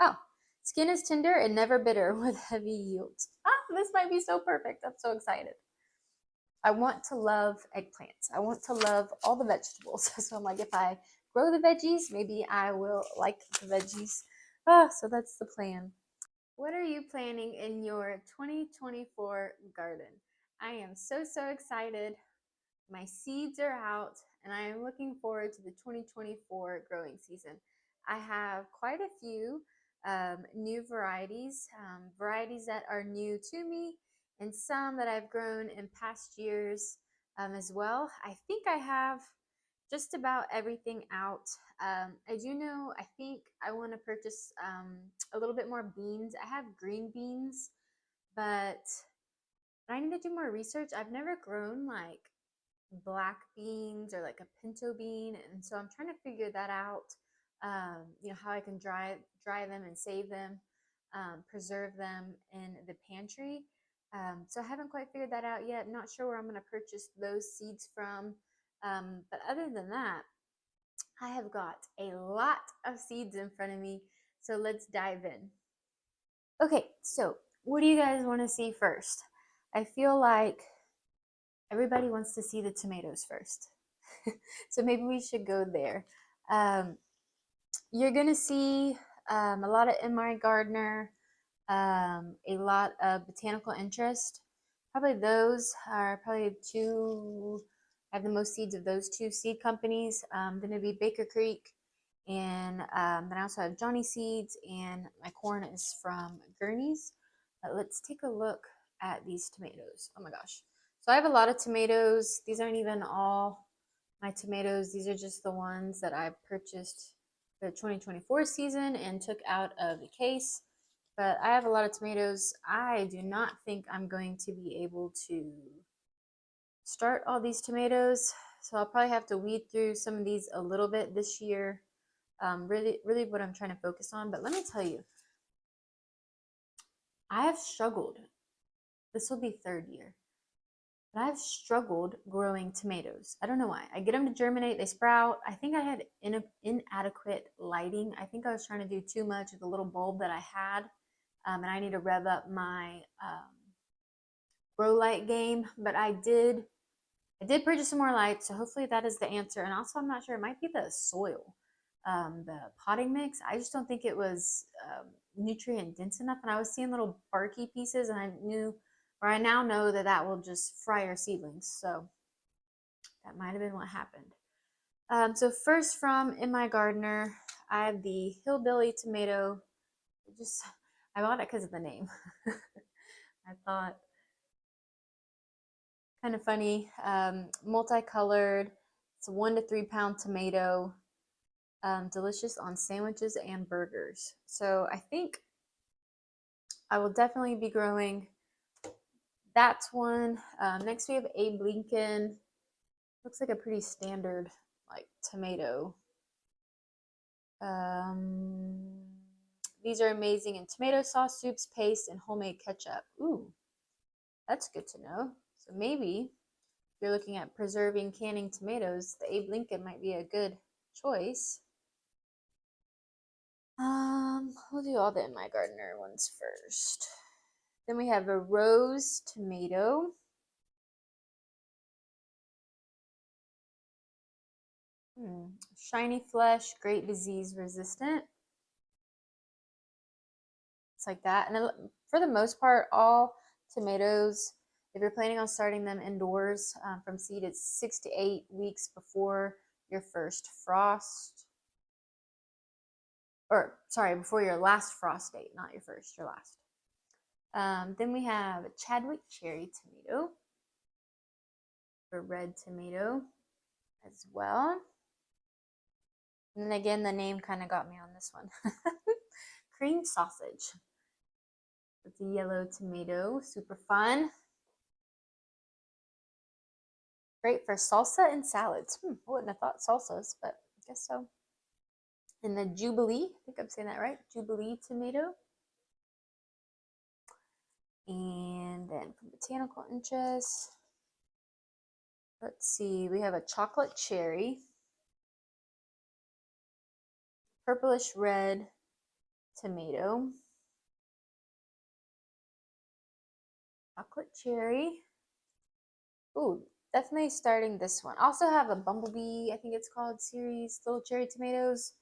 Oh, skin is tender and never bitter with heavy yields. Ah, this might be so perfect. I'm so excited. I want to love eggplants. I want to love all the vegetables. So I'm like, if I grow the veggies, maybe I will like the veggies. Ah, so that's the plan. What are you planning in your 2024 garden? I am so excited. My seeds are out and I am looking forward to the 2024 growing season. I have quite a few new varieties, varieties that are new to me, and some that I've grown in past years as well. I think I have just about everything out. I do know, I think I want to purchase a little bit more beans. I have green beans, but I need to do more research. I've never grown like black beans or like a pinto bean, and so I'm trying to figure that out. How I can dry them and save them, preserve them in the pantry. So I haven't quite figured that out yet. I'm not sure where I'm going to purchase those seeds from. But other than that, I have got a lot of seeds in front of me. So let's dive in. Okay, so what do you guys want to see first? I feel like everybody wants to see the tomatoes first. So maybe we should go there. Um, you're going to see a lot of MR Gardner, a lot of botanical interest. Probably those are probably two, I have the most seeds of those two seed companies. Going to be Baker Creek, and then I also have Johnny Seeds, and my corn is from Gurney's. But let's take a look at these tomatoes. Oh my gosh. So I have a lot of tomatoes. These aren't even all my tomatoes. These are just the ones that I purchased for the 2024 season and took out of the case. But I have a lot of tomatoes. I do not think I'm going to be able to start all these tomatoes. So I'll probably have to weed through some of these a little bit this year. Really what I'm trying to focus on. But let me tell you, I have struggled. This will be third year. But I've struggled growing tomatoes. I don't know why. I get them to germinate, they sprout. I think I had inadequate lighting. I think I was trying to do too much with the little bulb that I had. And I need to rev up my grow light game. But I did purchase some more lights, so hopefully that is the answer. And also, I'm not sure, it might be the soil, the potting mix. I just don't think it was nutrient dense enough. And I was seeing little barky pieces, and I now know that that will just fry your seedlings. So that might have been what happened. So first from In My Gardener, I have the Hillbilly tomato. I bought it because of the name. I thought kind of funny. Multicolored. It's a 1 to 3 pound tomato. Delicious on sandwiches and burgers. So I think I will definitely be growing that one. Next we have Abe Lincoln. Looks like a pretty standard like tomato. These are amazing in tomato sauce, soups, paste, and homemade ketchup. Ooh, that's good to know. So maybe if you're looking at preserving, canning tomatoes, the Abe Lincoln might be a good choice. We'll do all the In My Gardener ones first. Then we have a rose tomato. Shiny flesh, great disease resistant. It's like that. And for the most part, all tomatoes, if you're planning on starting them indoors from seed, it's 6 to 8 weeks before your first frost. Or, sorry, before your last frost date, not your first, your last. Then we have Chadwick cherry tomato, or red tomato as well. And then again, the name kind of got me on this one. Cream sausage with the yellow tomato, super fun. Great for salsa and salads. I wouldn't have thought salsas, but I guess so. And the Jubilee, I think I'm saying that right, Jubilee tomato. And then from botanical interest, let's see, we have a chocolate cherry, purplish red tomato, chocolate cherry. Ooh, definitely starting this one. I also have a bumblebee, I think it's called, series, little cherry tomatoes.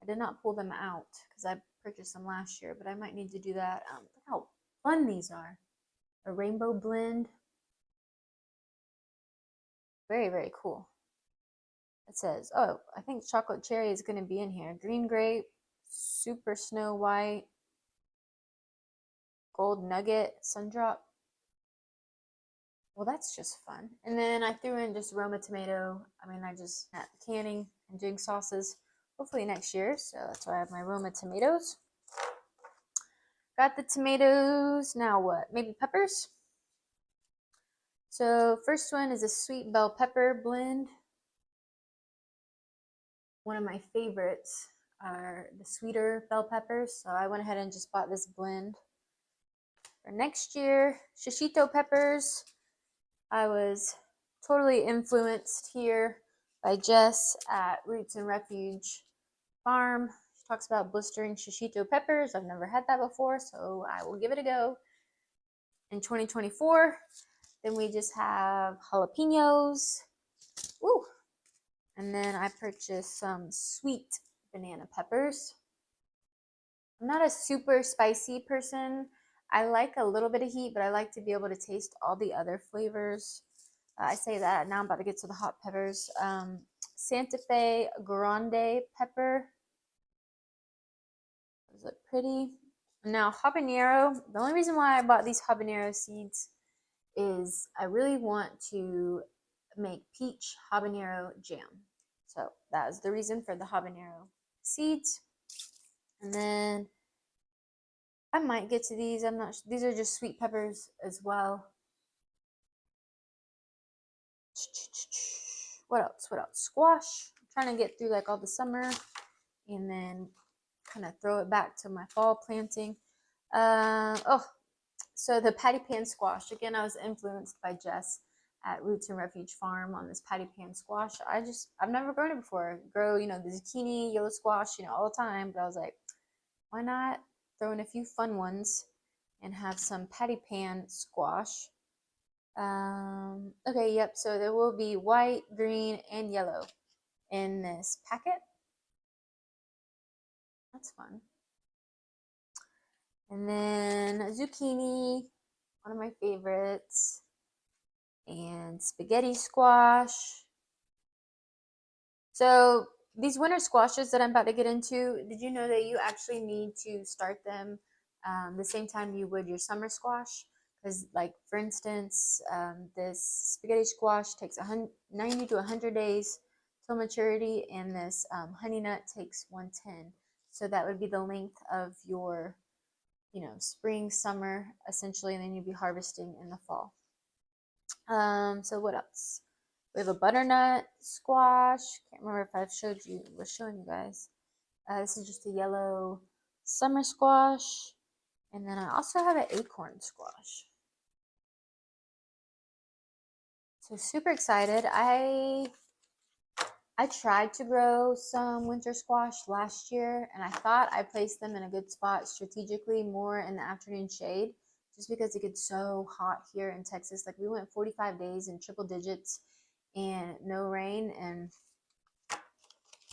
I did not pull them out because I purchased them last year, but I might need to do that. Look how fun these are. A rainbow blend. Very, very cool. It says, oh, I think chocolate cherry is going to be in here. Green grape, super snow white, gold nugget, sundrop. Well, that's just fun. And then I threw in just Roma tomato. I mean, I just at canning and doing sauces hopefully next year. So that's why I have my Roma tomatoes. Got the tomatoes. Now what? Maybe peppers? So first one is a sweet bell pepper blend. One of my favorites are the sweeter bell peppers. So I went ahead and just bought this blend. For next year, shishito peppers. I was totally influenced here by Jess at Roots and Refuge Farm. She talks about blistering shishito peppers. I've never had that before, so I will give it a go. In 2024, then we just have jalapenos. Ooh. And then I purchased some sweet banana peppers. I'm not a super spicy person. I like a little bit of heat, but I like to be able to taste all the other flavors. I say that. Now I'm about to get to the hot peppers. Santa Fe Grande pepper. Is it pretty? Now habanero. The only reason why I bought these habanero seeds is I really want to make peach habanero jam. So that is the reason for the habanero seeds. And then I might get to these. I'm not. These are just sweet peppers as well. What else? What else? Squash. I'm trying to get through like all the summer, and then kind of throw it back to my fall planting. Oh, so the patty pan squash. Again, I was influenced by Jess at Roots and Refuge Farm on this patty pan squash. I've never grown it before. I grow, the zucchini, yellow squash, all the time. But I was like, why not throw in a few fun ones and have some patty pan squash? Okay, yep. So there will be white, green, and yellow in this packet. That's fun. And then zucchini, one of my favorites, and spaghetti squash. So these winter squashes that I'm about to get into, did you know that you actually need to start them the same time you would your summer squash? Because, like, for instance, this spaghetti squash takes 90 to 100 days till maturity, and this honey nut takes 110. So that would be the length of your, spring, summer, essentially, and then you'd be harvesting in the fall. So what else? We have a butternut squash. Can't remember if I've was showing you guys. This is just a yellow summer squash. And then I also have an acorn squash. So super excited. I tried to grow some winter squash last year, and I thought I placed them in a good spot strategically, more in the afternoon shade, just because it gets so hot here in Texas. Like, we went 45 days in triple digits and no rain, and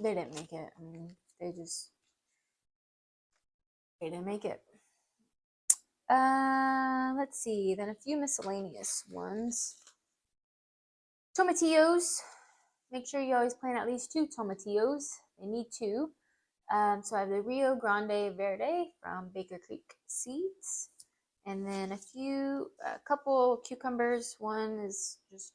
they didn't make it. I mean, they didn't make it. Let's see. Then a few miscellaneous ones. Tomatillos. Make sure you always plant at least 2 tomatillos. They need 2. So I have the Rio Grande Verde from Baker Creek Seeds. And then a couple cucumbers. One is just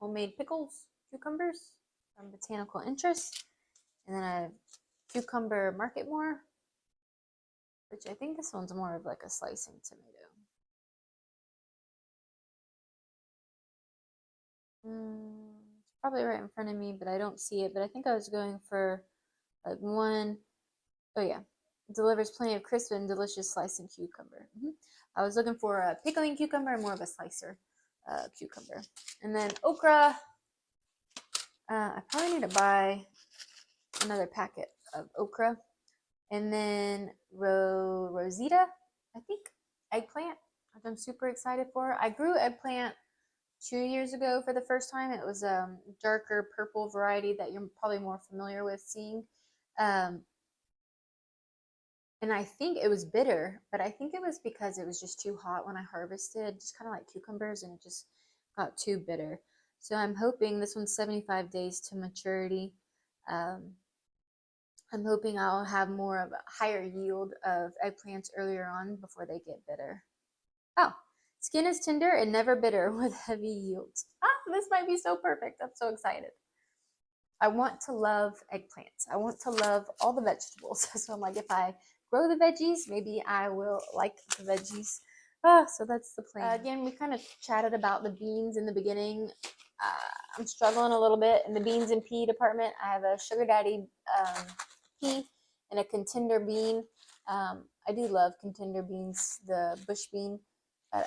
homemade pickles cucumbers from Botanical Interest. And then I have cucumber Marketmore, which I think this one's more of like a slicing tomato. It's probably right in front of me, but I don't see it. But I think I was going for like one. Oh yeah, delivers plenty of crisp and delicious slicing cucumber. I was looking for a pickling cucumber, more of a slicer cucumber. And then okra. I probably need to buy another packet of okra. And then Rosita, I think, eggplant, which I'm super excited for. I grew eggplant 2 years ago for the first time. It was a darker purple variety that you're probably more familiar with seeing. Um, and I think it was bitter, but I think it was because it was just too hot when I harvested, just kind of like cucumbers, and it just got too bitter. So I'm hoping this one's 75 days to maturity. Um, I'm hoping I'll have more of a higher yield of eggplants earlier on before they get bitter. Oh, skin is tender and never bitter with heavy yields. Ah, this might be so perfect. I'm so excited. I want to love eggplants. I want to love all the vegetables. So I'm like, if I grow the veggies, maybe I will like the veggies. So that's the plan. Again, we kind of chatted about the beans in the beginning. I'm struggling a little bit in the beans and pea department. I have a sugar daddy pea and a contender bean. I do love contender beans, the bush bean. I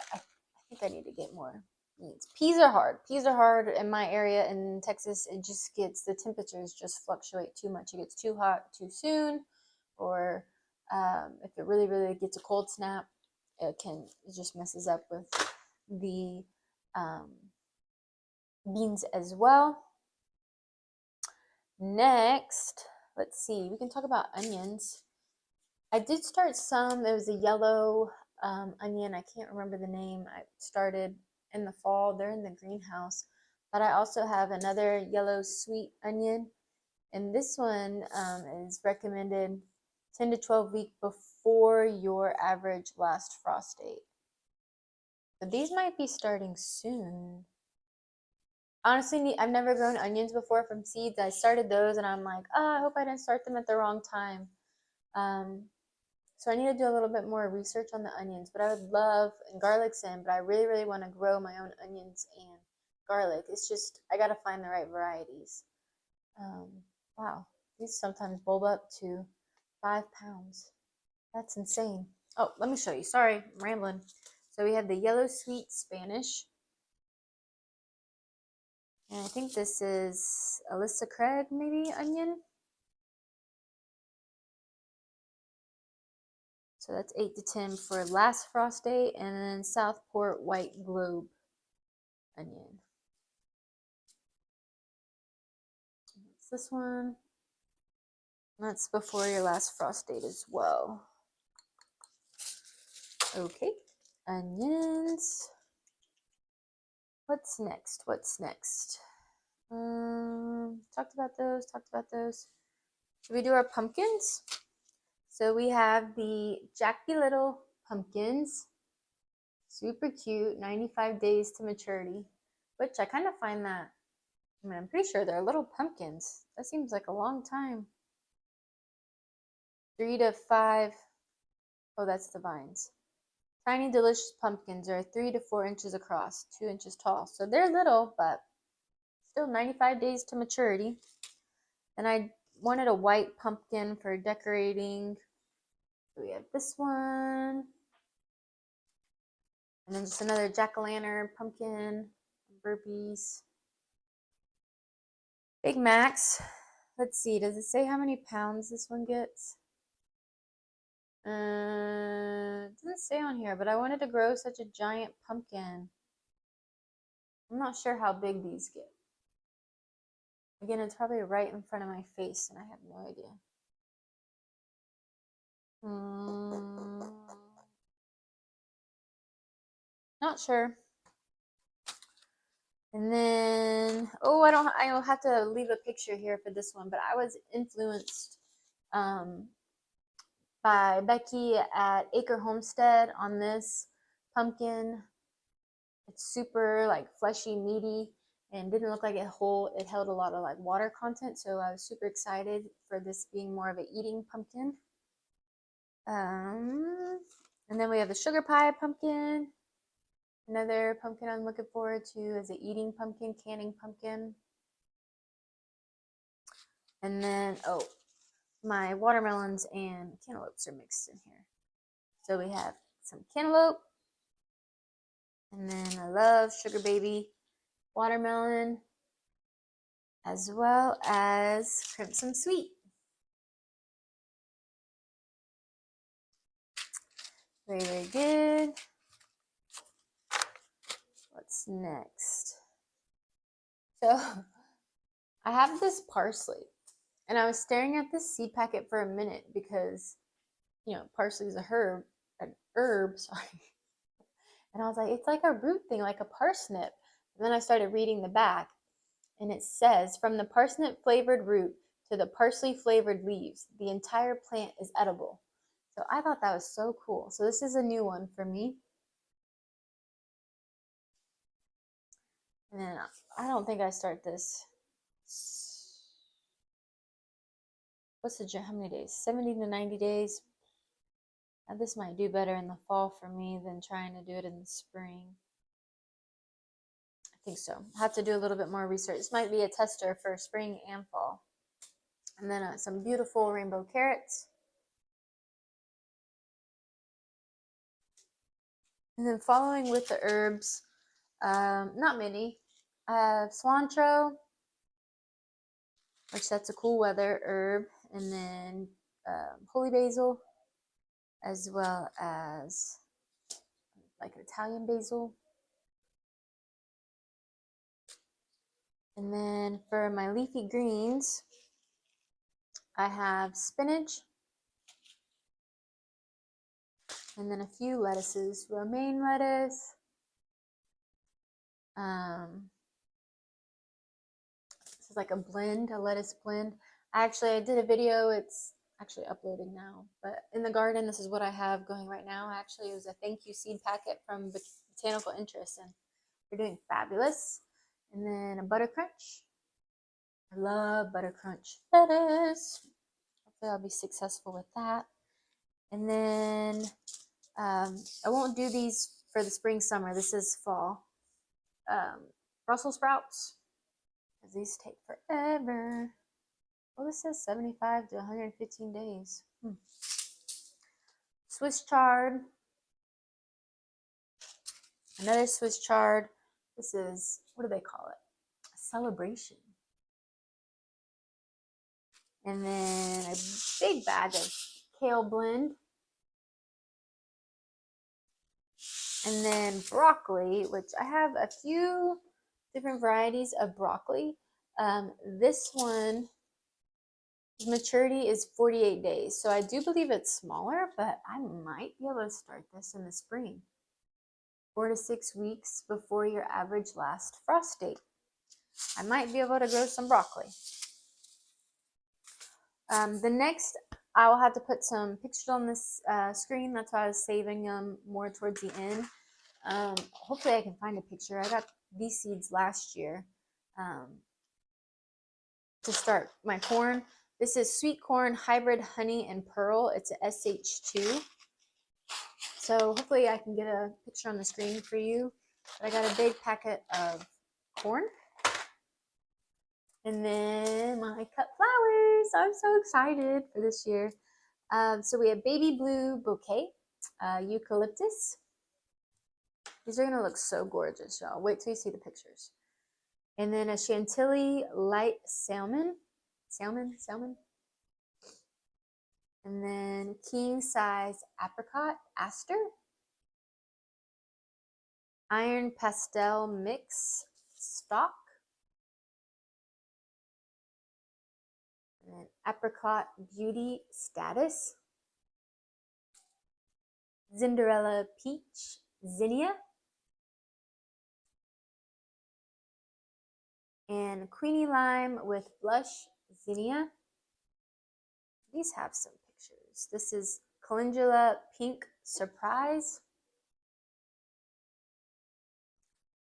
think I need to get more beans. Peas are hard. Peas are hard in my area in Texas. It just gets, the temperatures just fluctuate too much. It gets too hot too soon, or if it really, really gets a cold snap, it just messes up with the beans as well. Next, let's see, we can talk about onions. I did start some. There was a yellow onion. I can't remember the name. I started in the fall. They're in the greenhouse. But I also have another yellow sweet onion. And this one is recommended 10 to 12 weeks before your average last frost date. So these might be starting soon. Honestly, I've never grown onions before from seeds. I started those and I'm like, oh, I hope I didn't start them at the wrong time. So I need to do a little bit more research on the onions, but I would love, and garlic's in, but I really, really want to grow my own onions and garlic. It's just, I got to find the right varieties. Wow, these sometimes bulb up to 5 pounds. That's insane. Oh, let me show you. Sorry, I'm rambling. So we have the yellow sweet Spanish. And I think this is Alyssa Craig, maybe, onion. So that's 8 to 10 for last frost date, and then Southport White Globe onion. What's this one? That's before your last frost date as well. Okay, onions. What's next? What's next? Talked about those. Talked about those. Should we do our pumpkins? So we have the Jackie Little pumpkins. Super cute, 95 days to maturity, which I kind of find that, I mean, I'm pretty sure they're little pumpkins. That seems like a long time. 3 to 5, oh, that's the vines. Tiny delicious pumpkins are 3 to 4 inches across, 2 inches tall. So they're little, but still 95 days to maturity. And I wanted a white pumpkin for decorating. So we have this one. And then just another jack-o'-lantern pumpkin, burpees. Big Macs. Let's see, does it say how many pounds this one gets? It doesn't say on here, but I wanted to grow such a giant pumpkin. I'm not sure how big these get. Again, it's probably right in front of my face, and I have no idea. Not sure. And then, oh, I'll have to leave a picture here for this one, but I was influenced by Becky at Acre Homestead on this pumpkin. It's super like fleshy, meaty, and didn't look like it held a lot of like water content. So I was super excited for this being more of an eating pumpkin. And then we have the sugar pie pumpkin. Another pumpkin I'm looking forward to is the eating pumpkin, canning pumpkin. And then, oh, my watermelons and cantaloupes are mixed in here. So we have some cantaloupe. And then I love sugar baby watermelon, as well as crimson sweet. Very, very good. What's next? So I have this parsley, and I was staring at this seed packet for a minute because, parsley is a herb, sorry. And I was like, it's like a root thing, like a parsnip. And then I started reading the back, and it says, from the parsnip flavored root to the parsley flavored leaves, the entire plant is edible. So I thought that was so cool. So this is a new one for me. And then I don't think I start this. How many days? 70 to 90 days. Now, this might do better in the fall for me than trying to do it in the spring. I think so. I have to do a little bit more research. This might be a tester for spring and fall. And then some beautiful rainbow carrots. And then following with the herbs, not many. I have cilantro, which that's a cool weather herb, and then holy basil, as well as like Italian basil. And then for my leafy greens, I have spinach, and then a few lettuces, romaine lettuce. This is like a blend, a lettuce blend. I did a video. It's actually uploading now, but in the garden, this is what I have going right now. Actually, it was a thank you seed packet from Botanical Interest, and they're doing fabulous. And then a butter crunch. I love butter crunch lettuce. Hopefully, I'll be successful with that. And then I won't do these for the spring, summer. This is fall. Brussels sprouts, because these take forever. Well, this says 75 to 115 days. Swiss chard. Another Swiss chard. This is, what do they call it? A celebration. And then a big bag of kale blend. And then broccoli, which I have a few different varieties of broccoli. This one, maturity is 48 days. So I do believe it's smaller, but I might be able to start this in the spring. 4 to 6 weeks before your average last frost date. I might be able to grow some broccoli. The next, I will have to put some pictures on this screen. That's why I was saving them more towards the end. Hopefully I can find a picture. I got these seeds last year to start my corn. This is sweet corn hybrid honey and pearl. It's a SH2. So hopefully I can get a picture on the screen for you. But I got a big packet of corn. And then my cut flowers. I'm so excited for this year. So we have baby blue bouquet, eucalyptus. These are going to look so gorgeous, y'all. Wait till you see the pictures. And then a Chantilly light salmon. Salmon. And then king size apricot aster. Iron pastel mix stock. And then apricot beauty status. Cinderella peach zinnia. And Queenie Lime with Blush Zinnia. These have some pictures. This is Calendula Pink Surprise.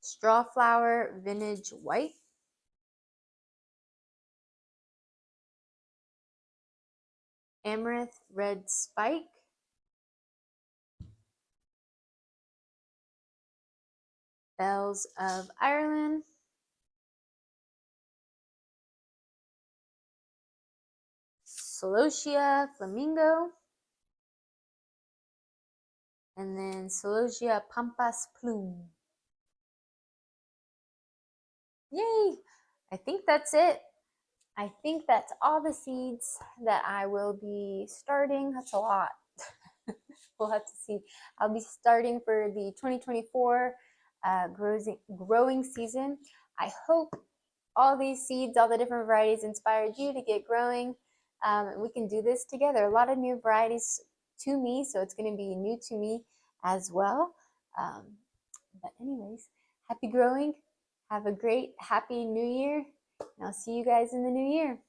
Strawflower Vintage White. Amaranth Red Spike. Bells of Ireland. Celosia Flamingo. And then Celosia Pampas Plume. Yay! I think that's it. I think that's all the seeds that I will be starting. That's a lot. we'll have to see. I'll be starting for the 2024 growing season. I hope all these seeds, all the different varieties inspired you to get growing. We can do this together. A lot of new varieties to me, so it's going to be new to me as well. But anyways, happy growing. Have a great, happy new year. And I'll see you guys in the new year.